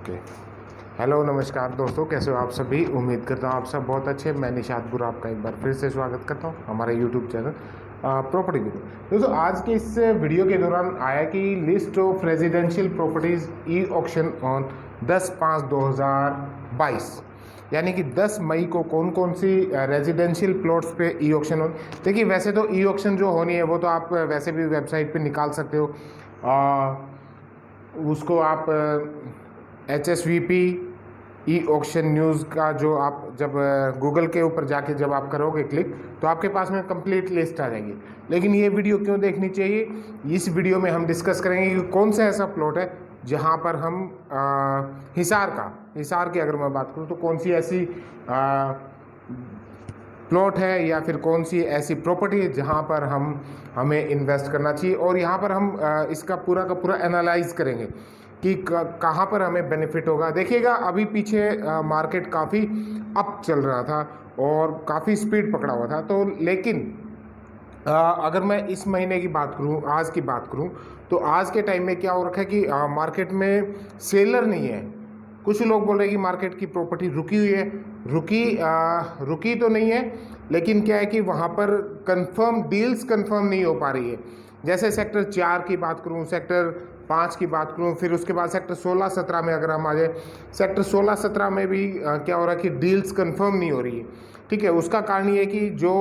Okay. Hello नमस्कार दोस्तों, कैसे हो आप सभी। उम्मीद करता हूँ आप सब बहुत अच्छे। मैं निशात गुरु आपका एक बार फिर से स्वागत करता हूँ हमारे यूट्यूब चैनल प्रॉपर्टी गुरु। दोस्तों आज के इस वीडियो के दौरान आया कि list of residential properties e auction on 10/5/2022, यानी कि 10 मई को कौन कौन सी रेजिडेंशियल प्लॉट्स पे ई ऑक्शन हो। देखिए वैसे तो ई ऑक्शन जो होनी है वो तो आप वैसे भी वेबसाइट पे निकाल सकते हो। उसको आप HSVP ई ऑक्शन न्यूज़ का जो आप जब गूगल के ऊपर जाके जब आप करोगे क्लिक तो आपके पास में कंप्लीट लिस्ट आ जाएगी। लेकिन ये वीडियो क्यों देखनी चाहिए, इस वीडियो में हम डिस्कस करेंगे कि कौन सा ऐसा प्लॉट है जहाँ पर हम हिसार की अगर मैं बात करूँ तो कौन सी ऐसी प्लॉट है या फिर कौन सी ऐसी प्रॉपर्टी है जहाँ पर हमें इन्वेस्ट करना चाहिए। और यहाँ पर हम इसका पूरा का पूरा एनालाइज करेंगे कि कहाँ पर हमें बेनिफिट होगा। देखिएगा अभी पीछे मार्केट काफ़ी अप चल रहा था और काफ़ी स्पीड पकड़ा हुआ था, तो लेकिन अगर मैं इस महीने की बात करूं, आज की बात करूं, तो आज के टाइम में क्या हो रखा है कि मार्केट में सेलर नहीं है। कुछ लोग बोल रहे हैं कि मार्केट की प्रॉपर्टी रुकी हुई है। रुकी तो नहीं है, लेकिन क्या है कि वहाँ पर डील्स कंफर्म नहीं हो पा रही है। जैसे सेक्टर 4 की बात करूँ, सेक्टर 5 की बात करूँ, फिर उसके बाद सेक्टर 16-17 में अगर हम आ जाए, सेक्टर 16-17 में भी क्या हो रहा है कि डील्स कंफर्म नहीं हो रही है। ठीक है, उसका कारण ये है कि जो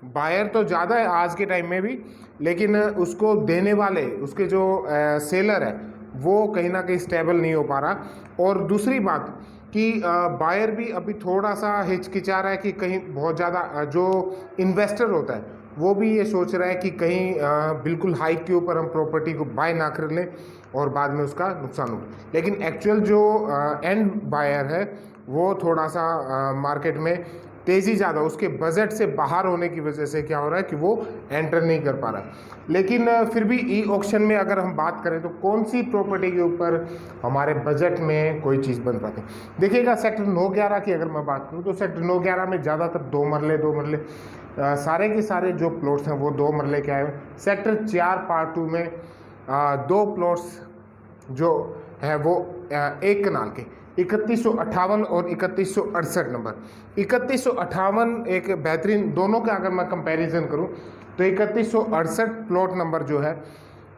बायर तो ज़्यादा है आज के टाइम में भी, लेकिन उसको देने वाले उसके जो सेलर है वो कहीं ना कहीं स्टेबल नहीं हो पा रहा। और दूसरी बात कि बायर भी अभी थोड़ा सा हिचकिचा रहा है कि कहीं बहुत ज़्यादा जो इन्वेस्टर होता है वो भी ये सोच रहा है कि कहीं बिल्कुल हाइक के ऊपर हम प्रॉपर्टी को बाय ना कर लें और बाद में उसका नुकसान हो। लेकिन एक्चुअल जो एंड बायर है वो थोड़ा सा मार्केट में तेज़ी ज़्यादा उसके बजट से बाहर होने की वजह से क्या हो रहा है कि वो एंटर नहीं कर पा रहा है। लेकिन फिर भी ई ऑक्शन में अगर हम बात करें तो कौन सी प्रॉपर्टी के ऊपर हमारे बजट में कोई चीज़ बन पाती है। देखिएगा सेक्टर 9-11 की अगर मैं बात करूँ तो सेक्टर 9-11 में ज़्यादातर दो मरले सारे के सारे जो प्लॉट्स हैं वो 2 मरले के आए हैं। सेक्टर 4 पार्ट 2 में 2 प्लॉट्स जो है वो 1 कनाल के 3158 और 3168 नंबर। 3158 एक बेहतरीन, दोनों का अगर मैं कंपैरिजन करूं तो 3168 प्लॉट नंबर जो है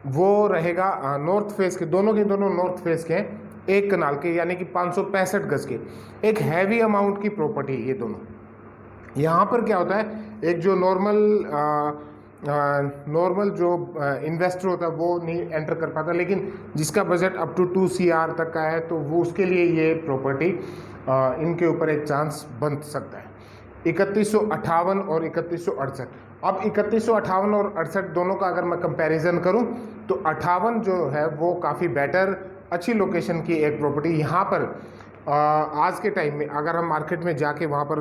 वो रहेगा नॉर्थ फेस के, दोनों नॉर्थ फेस के हैं, 1 कनाल के, यानी कि 565 गज के। एक हैवी अमाउंट की प्रॉपर्टी है ये दोनों। यहाँ पर क्या होता है, एक जो नॉर्मल जो इन्वेस्टर होता है वो नहीं एंटर कर पाता, लेकिन जिसका बजट अप टू 2 CR तक का है तो वो उसके लिए ये प्रॉपर्टी इनके ऊपर एक चांस बन सकता है। 3158 और 3168। अब 3158 और 68 दोनों का अगर मैं कंपैरिजन करूं तो 58 जो है वो काफ़ी बेटर, अच्छी लोकेशन की एक प्रॉपर्टी। यहाँ पर आज के टाइम में अगर हम मार्केट में जाके वहाँ पर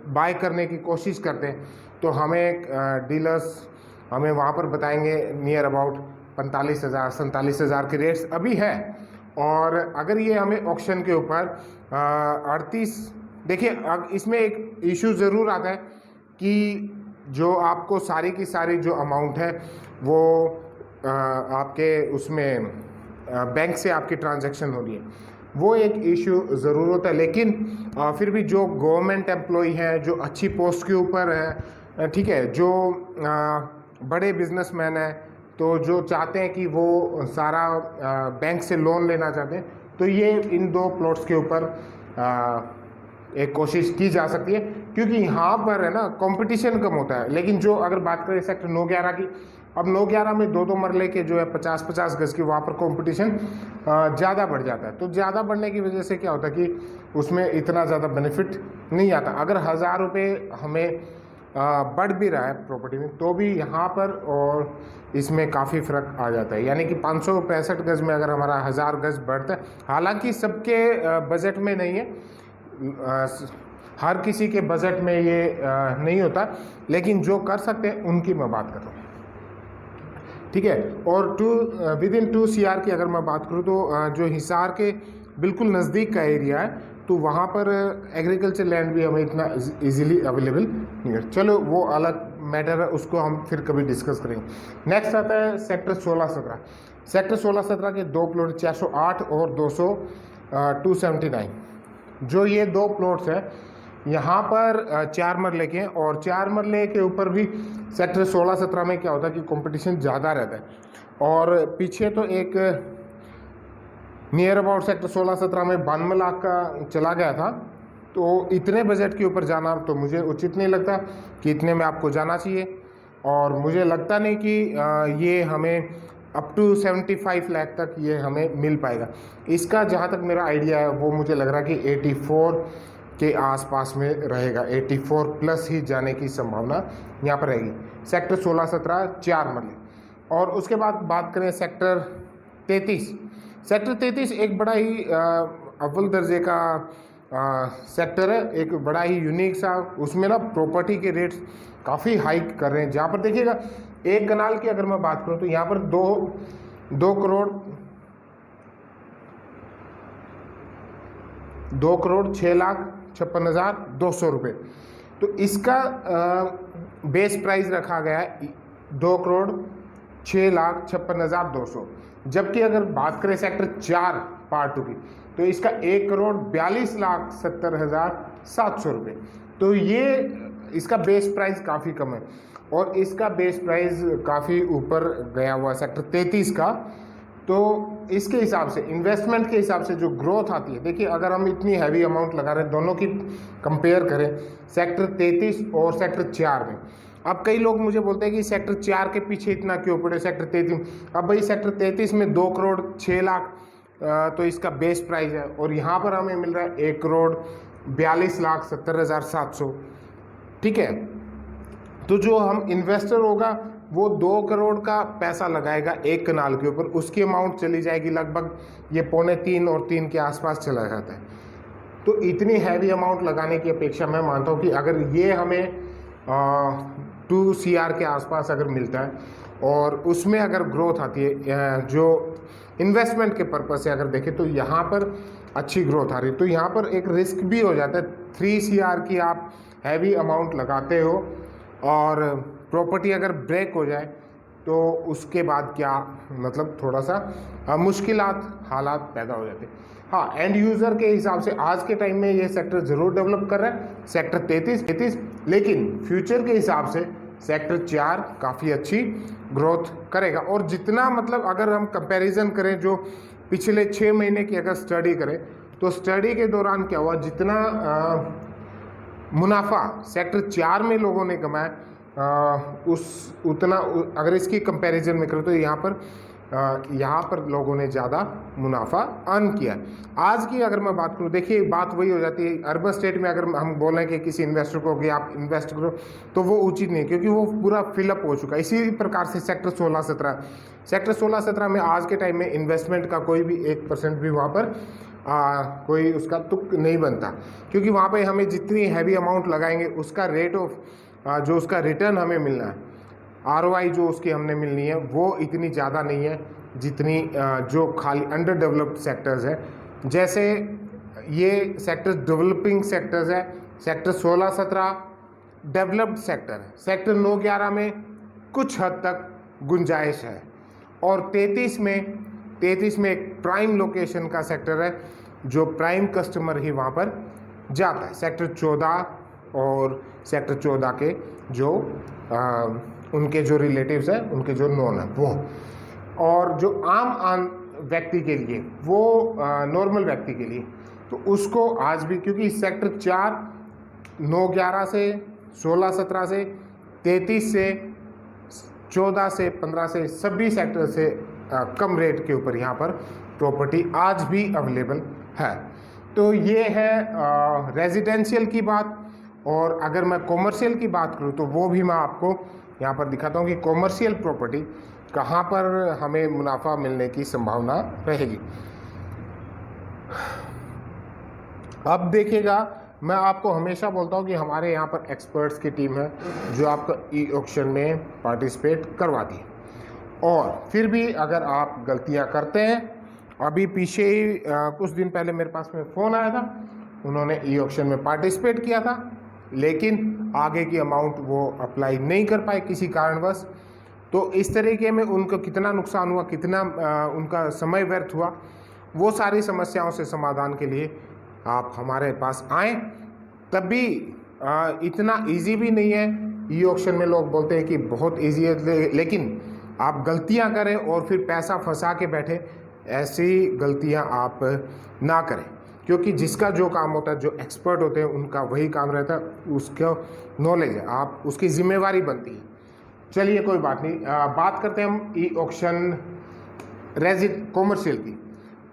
बाय करने की कोशिश करते हैं तो हमें डीलर्स हमें वहाँ पर बताएंगे नियर अबाउट 45,000-47,000 के रेट्स अभी है। और अगर ये हमें ऑक्शन के ऊपर 38, देखिए अब इसमें एक इशू ज़रूर आता है कि जो आपको सारी की सारी जो अमाउंट है वो आपके उसमें बैंक से आपकी ट्रांजैक्शन हो रही है, वो एक इशू ज़रूर होता है। लेकिन फिर भी जो गवर्नमेंट एम्प्लॉई हैं, जो अच्छी पोस्ट के ऊपर है, ठीक है, जो बड़े बिजनेसमैन हैं, तो जो चाहते हैं कि वो सारा बैंक से लोन लेना चाहते हैं, तो ये इन 2 प्लॉट्स के ऊपर एक कोशिश की जा सकती है, क्योंकि यहाँ पर है ना कंपटीशन कम होता है। लेकिन जो अगर बात करें सेक्टर 9-11 की, अब 9-11 में 2 मरले के जो है 50-50 गज की, वहाँ पर कंपटीशन ज़्यादा बढ़ जाता है। तो ज़्यादा बढ़ने की वजह से क्या होता है कि उसमें इतना ज़्यादा बेनिफिट नहीं आता। अगर 1000 रुपये हमें बढ़ भी रहा है प्रॉपर्टी में तो भी यहाँ पर और इसमें काफ़ी फ़र्क आ जाता है, यानी कि 565 गज में अगर हमारा 1000 गज बढ़ता है, हालांकि सबके बजट में नहीं है, हर किसी के बजट में ये नहीं होता, लेकिन जो कर सकते हैं उनकी मैं बात कर रहा हूँ। ठीक है, और विदिन 2 CR की अगर मैं बात करूँ तो जो हिसार के बिल्कुल नज़दीक का एरिया है तो वहाँ पर एग्रीकल्चर लैंड भी हमें इतना इजीली अवेलेबल नहीं है। चलो वो अलग मैटर है, उसको हम फिर कभी डिस्कस करेंगे। नेक्स्ट आता है सेक्टर 16-17। सेक्टर 16-17 के दो प्लॉट 408 और 279, जो ये दो प्लॉट्स हैं यहाँ पर 4 मरले के हैं, और 4 मरले के ऊपर भी सेक्टर 16-17 में क्या होता है कि कंपटीशन ज़्यादा रहता है। और पीछे तो एक नियर अबाउट सेक्टर 16-17 में 92 लाख का चला गया था, तो इतने बजट के ऊपर जाना तो मुझे उचित नहीं लगता कि इतने में आपको जाना चाहिए, और मुझे लगता नहीं कि ये हमें अप टू 75 लाख तक ये हमें मिल पाएगा। इसका जहाँ तक मेरा आइडिया है वो मुझे लग रहा है कि 84 के आसपास में रहेगा, 84 प्लस ही जाने की संभावना यहाँ पर रहेगी। सेक्टर 16-17 4 मरले। और उसके बाद बात करें सेक्टर 33। सेक्टर 33 एक बड़ा ही अव्वल दर्जे का सेक्टर है, एक बड़ा ही यूनिक सा, उसमें ना प्रॉपर्टी के रेट्स काफ़ी हाइक कर रहे हैं। जहाँ पर देखिएगा एक कनाल की अगर मैं बात करूँ तो यहाँ पर 2,06,56,200 रुपये, तो इसका बेस प्राइस रखा गया है 2,06,56,200। जबकि अगर बात करें सेक्टर 4 पार्ट 2 की तो इसका 1,42,70,700 रुपये। तो ये इसका बेस प्राइस काफ़ी कम है, और इसका बेस प्राइस काफ़ी ऊपर गया हुआ सेक्टर 33 का। तो इसके हिसाब से, इन्वेस्टमेंट के हिसाब से जो ग्रोथ आती है, देखिए अगर हम इतनी हैवी अमाउंट लगा रहे हैं, दोनों की कंपेयर करें सेक्टर 33 और सेक्टर 4 में, अब कई लोग मुझे बोलते हैं कि सेक्टर 4 के पीछे इतना क्यों पड़े सेक्टर 33। अब भाई सेक्टर 33 में 2,06,00,000 तो इसका बेस प्राइस है, और यहाँ पर हमें मिल रहा है 1,42,70,700। ठीक है, तो जो हम इन्वेस्टर होगा वो 2 करोड़ का पैसा लगाएगा एक कनाल के ऊपर, उसकी अमाउंट चली जाएगी लगभग ये 2.25 और 3 के आसपास चला जाता है। तो इतनी हैवी अमाउंट लगाने की अपेक्षा मैं मानता हूँ कि अगर ये हमें 2 CR के आसपास अगर मिलता है और उसमें अगर ग्रोथ आती है, जो इन्वेस्टमेंट के पर्पज़ से अगर देखें तो यहाँ पर अच्छी ग्रोथ आ रही है, तो यहाँ पर एक रिस्क भी हो जाता है। 3 CR की आप हैवी अमाउंट लगाते हो और प्रॉपर्टी अगर ब्रेक हो जाए तो उसके बाद क्या, मतलब थोड़ा सा मुश्किलात हालात पैदा हो जाते हैं। हाँ, एंड यूज़र के हिसाब से आज के टाइम में ये सेक्टर ज़रूर डेवलप कर रहा है सेक्टर 33, लेकिन फ्यूचर के हिसाब से सेक्टर 4 काफ़ी अच्छी ग्रोथ करेगा। और जितना, मतलब अगर हम कंपैरिजन करें जो पिछले 6 महीने की अगर स्टडी करें तो स्टडी के दौरान क्या हुआ, जितना मुनाफा सेक्टर 4 में लोगों ने कमाया उतना अगर इसकी कंपैरिजन में करें तो यहाँ पर लोगों ने ज़्यादा मुनाफा अर्न किया। आज की अगर मैं बात करूँ, देखिए बात वही हो जाती है, अर्बन स्टेट में अगर हम बोलें कि किसी इन्वेस्टर को कि आप इन्वेस्ट करो तो वो उचित नहीं, क्योंकि वो पूरा फिलअप हो चुका है। इसी प्रकार से सेक्टर 16-17 में आज के टाइम में इन्वेस्टमेंट का कोई भी 1% भी वहाँ पर कोई उसका तुक नहीं बनता, क्योंकि वहाँ पे हमें जितनी हैवी अमाउंट लगाएंगे उसका रेट ऑफ जो उसका रिटर्न हमें मिलना है, ROI जो उसकी हमने मिलनी है वो इतनी ज़्यादा नहीं है जितनी जो खाली अंडर डेवलप्ड सेक्टर्स है। जैसे ये सेक्टर डेवलपिंग सेक्टर्स है, सेक्टर 16-17 डेवलप्ड सेक्टर है, सेक्टर 9-11 में कुछ हद तक गुंजाइश है, और 33 में एक प्राइम लोकेशन का सेक्टर है, जो प्राइम कस्टमर ही वहाँ पर जाता है। सेक्टर 14 और सेक्टर 14 के जो उनके जो रिलेटिव्स हैं, उनके जो नॉन है वो, और जो आम व्यक्ति के लिए, वो नॉर्मल व्यक्ति के लिए, तो उसको आज भी, क्योंकि सेक्टर 4 9-11 से 16-17 से 33 से 14 से 15 से सभी सेक्टर से कम रेट के ऊपर यहाँ पर प्रॉपर्टी आज भी अवेलेबल है। तो ये है रेजिडेंशियल की बात। और अगर मैं कॉमर्शियल की बात करूँ तो वो भी मैं आपको यहाँ पर दिखाता हूँ कि कॉमर्शियल प्रॉपर्टी कहाँ पर हमें मुनाफा मिलने की संभावना रहेगी। अब देखिएगा, मैं आपको हमेशा बोलता हूँ कि हमारे यहाँ पर एक्सपर्ट्स की टीम है जो आपको ई-ऑक्शन में पार्टिसिपेट करवाती है, और फिर भी अगर आप गलतियाँ करते हैं, अभी पीछे ही कुछ दिन पहले मेरे पास में फ़ोन आया था, उन्होंने ई-ऑक्शन में पार्टिसिपेट किया था लेकिन आगे की अमाउंट वो अप्लाई नहीं कर पाए किसी कारणवश, तो इस तरीके में उनको कितना नुकसान हुआ, कितना उनका समय व्यर्थ हुआ, वो सारी समस्याओं से समाधान के लिए आप हमारे पास आएँ। तब भी इतना इजी भी नहीं है। ई ऑक्शन में लोग बोलते हैं कि बहुत इजी है, लेकिन आप गलतियां करें और फिर पैसा फंसा के बैठे, ऐसी गलतियां आप ना करें, क्योंकि जिसका जो काम होता है, जो एक्सपर्ट होते हैं उनका वही काम रहता है, उसका नॉलेज है, आप उसकी जिम्मेवारी बनती है। चलिए कोई बात नहीं, बात करते हैं हम ई ऑक्शन कॉमर्शियल की।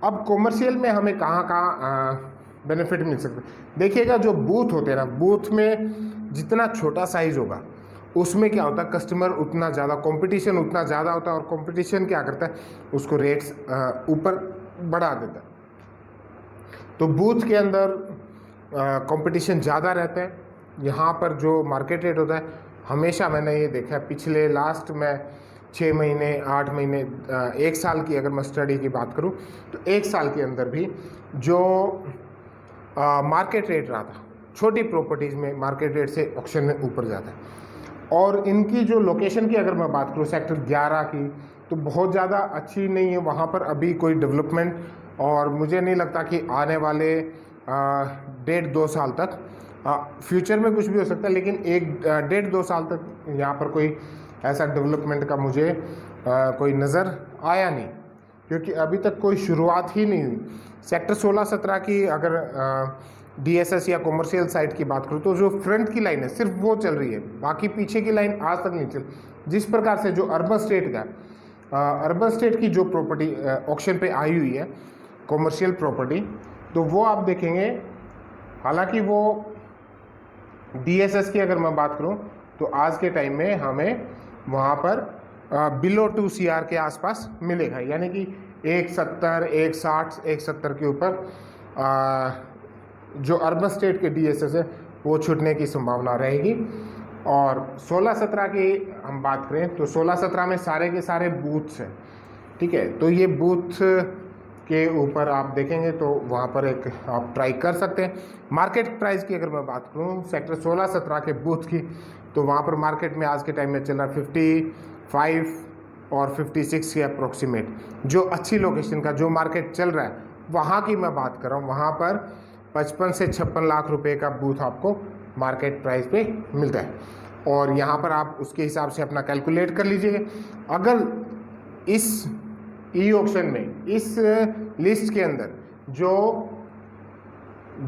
अब कॉमर्शियल में हमें कहाँ कहाँ बेनिफिट मिल सकते हैं। देखिएगा, जो बूथ होते हैं ना, बूथ में जितना छोटा साइज होगा उसमें क्या होता है, कस्टमर उतना ज़्यादा, कंपटीशन उतना ज़्यादा होता है, और कंपटीशन क्या करता है, उसको रेट्स ऊपर बढ़ा देता है। तो बूथ के अंदर कंपटीशन ज़्यादा रहता है। यहाँ पर जो मार्केट रेट होता है, हमेशा मैंने ये देखा है, पिछले लास्ट में 6 महीने, 8 महीने, 1 साल की अगर मैं स्टडी की बात करूँ तो 1 साल के अंदर भी जो मार्केट रेट रहा था, छोटी प्रॉपर्टीज़ में मार्केट रेट से ऑक्शन में ऊपर जाता है। और इनकी जो लोकेशन की अगर मैं बात करूँ, सेक्टर 11 की, तो बहुत ज़्यादा अच्छी नहीं है, वहाँ पर अभी कोई डेवलपमेंट, और मुझे नहीं लगता कि आने वाले 1.5-2 साल तक, फ्यूचर में कुछ भी हो सकता है, लेकिन 1-1.5-2 साल तक यहाँ पर कोई ऐसा डेवलपमेंट का मुझे कोई नज़र आया नहीं, क्योंकि अभी तक कोई शुरुआत ही नहीं हुई। सेक्टर 16-17 की अगर DSS या कॉमर्शियल साइट की बात करूँ तो जो फ्रंट की लाइन है सिर्फ वो चल रही है, बाकी पीछे की लाइन आज तक नहीं चल। जिस प्रकार से जो अर्बन स्टेट का अर्बन स्टेट की जो प्रॉपर्टी ऑक्शन पे आई हुई है, कॉमर्शियल प्रॉपर्टी, तो वो आप देखेंगे, हालांकि वो DSS की अगर मैं बात करूँ तो आज के टाइम में हमें वहाँ पर बिलो 2 CR के आसपास मिलेगा, यानी कि 170, 160, 170 के ऊपर जो अर्बन स्टेट के DSS है वो छूटने की संभावना रहेगी। और 16-17 की हम बात करें तो 16-17 में सारे के सारे बूथ्स हैं, ठीक है। तो ये बूथ के ऊपर आप देखेंगे तो वहाँ पर एक आप ट्राई कर सकते हैं। मार्केट प्राइस की अगर मैं बात करूँ सेक्टर 16-17 के बूथ की, तो वहाँ पर मार्केट में आज के टाइम में चल रहा है 55 और 56 के अप्रोक्सीमेट। जो अच्छी लोकेशन का जो मार्केट चल रहा है वहाँ की मैं बात कर रहा हूँ, वहाँ पर 55 से 56 लाख रुपए का बूथ आपको मार्केट प्राइस पे मिलता है। और यहाँ पर आप उसके हिसाब से अपना कैलकुलेट कर लीजिए। अगर इस ई ऑक्शन में, इस लिस्ट के अंदर जो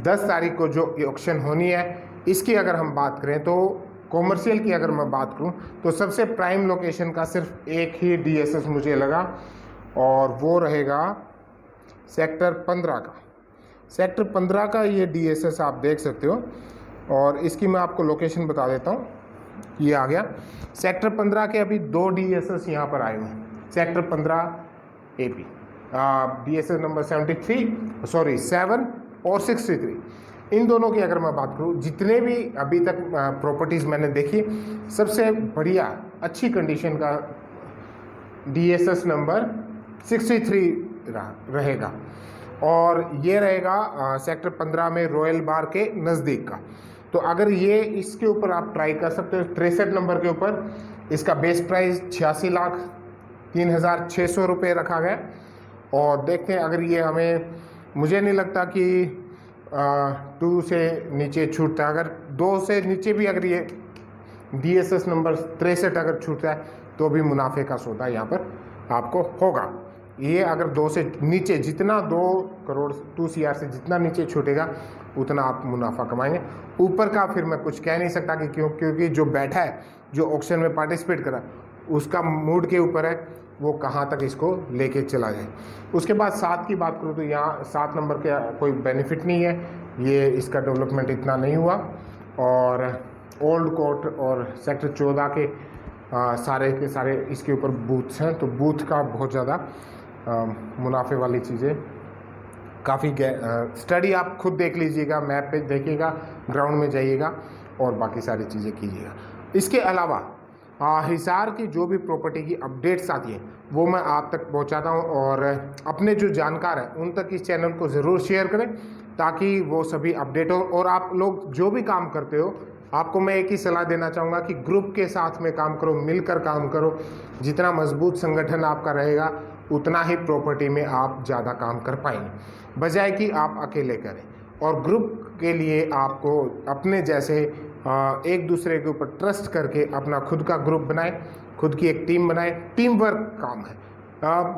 10 तारीख को जो ऑक्शन होनी है, इसकी अगर हम बात करें तो कॉमर्शियल की अगर मैं बात करूं तो सबसे प्राइम लोकेशन का सिर्फ एक ही DSS मुझे लगा, और वो रहेगा सेक्टर 15 का। सेक्टर 15 का ये DSS आप देख सकते हो, और इसकी मैं आपको लोकेशन बता देता हूँ। ये आ गया सेक्टर 15 के अभी 2 DSS यहाँ पर आए हुए हैं। सेक्टर 15 AP DSS नंबर 7 और 63, इन दोनों की अगर मैं बात करूँ, जितने भी अभी तक प्रॉपर्टीज़ मैंने देखी, सबसे बढ़िया अच्छी कंडीशन का DSS नंबर 63 रहेगा, और ये रहेगा सेक्टर 15 में रॉयल बार के नज़दीक का। तो अगर ये इसके ऊपर आप ट्राई कर सकते हो, 63 नंबर के ऊपर इसका बेस प्राइस 86,03,600 रुपये रखा गया। और देखते हैं अगर ये हमें, मुझे नहीं लगता कि 2 से नीचे छूटता है। अगर 2 से नीचे भी अगर ये DSS नंबर 63 अगर छूटता है तो भी मुनाफे का सौदा यहाँ पर आपको होगा। ये अगर 2 से नीचे, जितना 2 करोड़ 2 CR से जितना नीचे छूटेगा उतना आप मुनाफा कमाएंगे। ऊपर का फिर मैं कुछ कह नहीं सकता कि क्योंकि जो बैठा है, जो ऑक्शन में पार्टिसिपेट करा, उसका मूड के ऊपर है वो कहाँ तक इसको लेके चला जाए। उसके बाद 7 की बात करूँ तो यहाँ 7 नंबर का कोई बेनिफिट नहीं है, ये इसका डेवलपमेंट इतना नहीं हुआ। और ओल्ड कोर्ट और सेक्टर 14 के सारे के सारे इसके ऊपर बूथ्स हैं, तो बूथ का बहुत ज़्यादा मुनाफे वाली चीज़ें काफ़ी स्टडी आप खुद देख लीजिएगा, मैप पे देखिएगा, ग्राउंड में जाइएगा और बाकी सारी चीज़ें कीजिएगा। इसके अलावा हिसार की जो भी प्रॉपर्टी की अपडेट्स आती हैं वो मैं आप तक पहुंचाता हूं, और अपने जो जानकार हैं उन तक इस चैनल को ज़रूर शेयर करें ताकि वो सभी अपडेट हो। और आप लोग जो भी काम करते हो आपको मैं एक ही सलाह देना चाहूँगा कि ग्रुप के साथ में काम करो, मिलकर काम करो। जितना मजबूत संगठन आपका रहेगा उतना ही प्रॉपर्टी में आप ज़्यादा काम कर पाएंगे, बजाय कि आप अकेले करें। और ग्रुप के लिए आपको अपने जैसे एक दूसरे के ऊपर ट्रस्ट करके अपना खुद का ग्रुप बनाएं, खुद की एक टीम बनाएं। टीम वर्क काम है।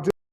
जो